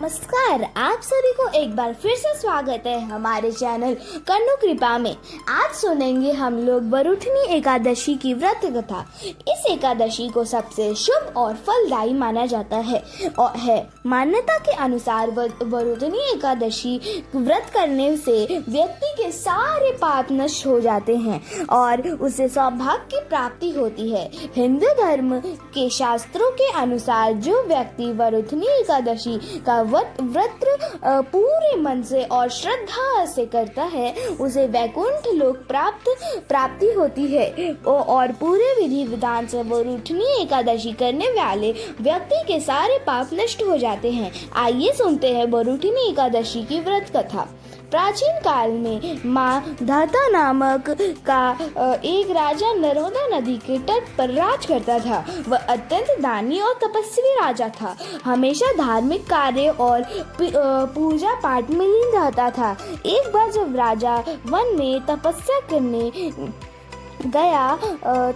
नमस्कार, आप सभी को एक बार फिर से स्वागत है हमारे चैनल कन्नू कृपा में। आज सुनेंगे हम लोग वरुठनी एकादशी की व्रत कथा। इस एकादशी को सबसे शुभ और फलदायी माना जाता है मान्यता के अनुसार वरुठनी एकादशी व्रत करने से व्यक्ति के सारे पाप नष्ट हो जाते हैं और उसे सौभाग्य की प्राप्ति होती है। हिंदू धर्म के शास्त्रों के अनुसार जो व्यक्ति वरुठनी एकादशी का व्रत पूरे मन से और श्रद्धा से करता है उसे वैकुंठ लोक प्राप्ति होती है और पूरे विधि विधान से वरुठनी एकादशी करने वाले व्यक्ति के सारे पाप नष्ट हो जाते हैं। आइए सुनते हैं वरुठनी एकादशी की व्रत कथा। प्राचीन काल में माँ धाता नामक का एक राजा नर्मदा नदी के तट पर राज करता था। वह अत्यंत दानी और तपस्वी राजा था। हमेशा धार्मिक कार्य और पूजा पाठ में लीन रहता था। एक बार जब राजा वन में तपस्या करने गया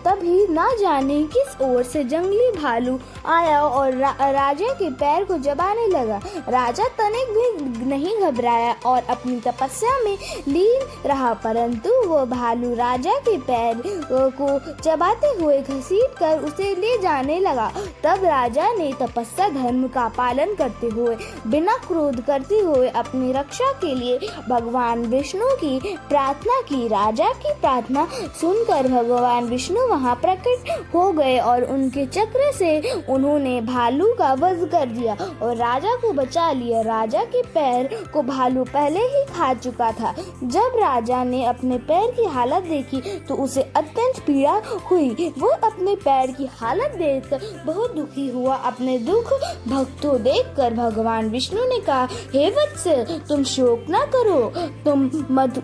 तभी ना जाने किस ओर से जंगली भालू आया और राजा के पैर को चबाने लगा। राजा तनिक भी नहीं घबराया और अपनी तपस्या में लीन रहा, परंतु वो भालू राजा के पैर को चबाते हुए घसीट कर उसे ले जाने लगा। तब राजा ने तपस्या धर्म का पालन करते हुए बिना क्रोध करते हुए अपनी रक्षा के लिए भगवान विष्णु की प्रार्थना की। राजा की प्रार्थना सुनकर भगवान विष्णु वहां प्रकट हो गए और उनके चक्र से उन्होंने भालू का वध कर दिया और राजा को बचा लिया। राजा के पैर को भालू पहले ही खा चुका था। जब राजा ने अपने पैर की हालत देखी तो उसे अत्यंत पीड़ा हुई। वो अपने पैर की हालत देखकर बहुत दुखी हुआ। अपने दुख भक्तों देखकर भगवान विष्णु ने कहा, हे वत्स, तुम शोक न करो, तुम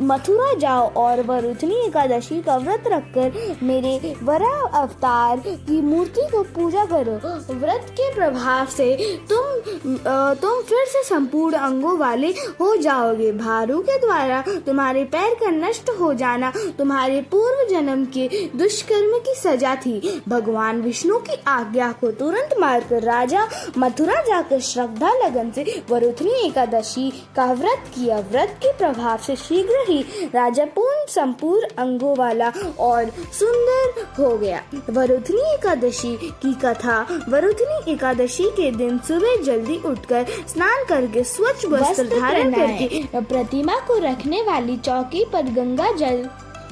मथुरा जाओ और वरुठनी एकादशी का व्रत रखकर मेरे वराह अवतार की मूर्ति को पूजा करो। व्रत के प्रभाव से तुम फिर से संपूर्ण अंगों वाले हो जाओगे। भालू के द्वारा तुम्हारे पैर का नष्ट हो जाना तुम्हारे पूर्व जन्म के दुष्कर्म की सजा थी। भगवान विष्णु की आज्ञा को तुरंत मारकर राजा मथुरा जाकर श्रद्धा लगन से वरुठनी एकादशी का व्रत किया। व्रत के प्रभाव से शीघ्र ही राजा संपूर्ण अंगों वाला और सुंदर हो गया। वरुठनी एकादशी की कथा। वरुठनी एकादशी के दिन सुबह जल्दी उठकर स्नान करके स्वच्छ वस्त्र धारण करके प्रतिमा को रखने वाली चौकी पर गंगा जल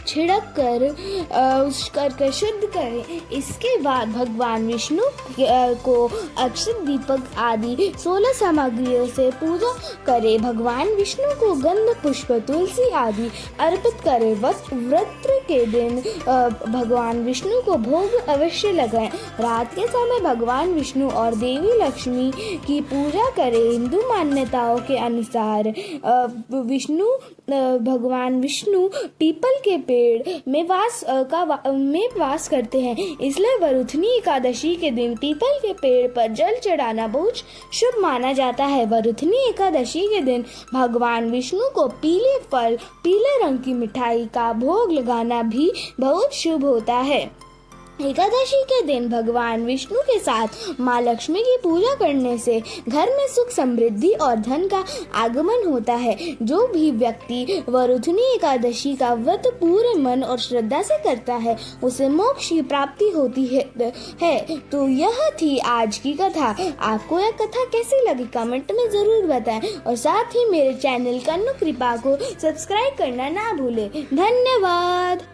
छिड़क कर शुद्ध करें। इसके बाद भगवान विष्णु को अक्षत दीपक आदि 16 सामग्रियों से पूजा करें। भगवान विष्णु को गंध पुष्प तुलसी आदि अर्पित करें। व्रत के दिन भगवान विष्णु को भोग अवश्य लगाएं। रात के समय भगवान विष्णु और देवी लक्ष्मी की पूजा करें। हिंदू मान्यताओं के अनुसार भगवान विष्णु पीपल के पेड़ में वास करते हैं, इसलिए वरुठनी एकादशी के दिन पीपल के पेड़ पर जल चढ़ाना बहुत शुभ माना जाता है। वरुठनी एकादशी के दिन भगवान विष्णु को पीले फल, पीले रंग की मिठाई का भोग लगाना भी बहुत शुभ होता है। एकादशी के दिन भगवान विष्णु के साथ माँ लक्ष्मी की पूजा करने से घर में सुख समृद्धि और धन का आगमन होता है। जो भी व्यक्ति वरुठनी एकादशी का व्रत पूरे मन और श्रद्धा से करता है उसे मोक्ष की प्राप्ति होती है। तो यह थी आज की कथा। आपको यह कथा कैसी लगी कमेंट में जरूर बताएं और साथ ही मेरे चैनल कन्नू कृपा को सब्सक्राइब करना ना भूलें। धन्यवाद।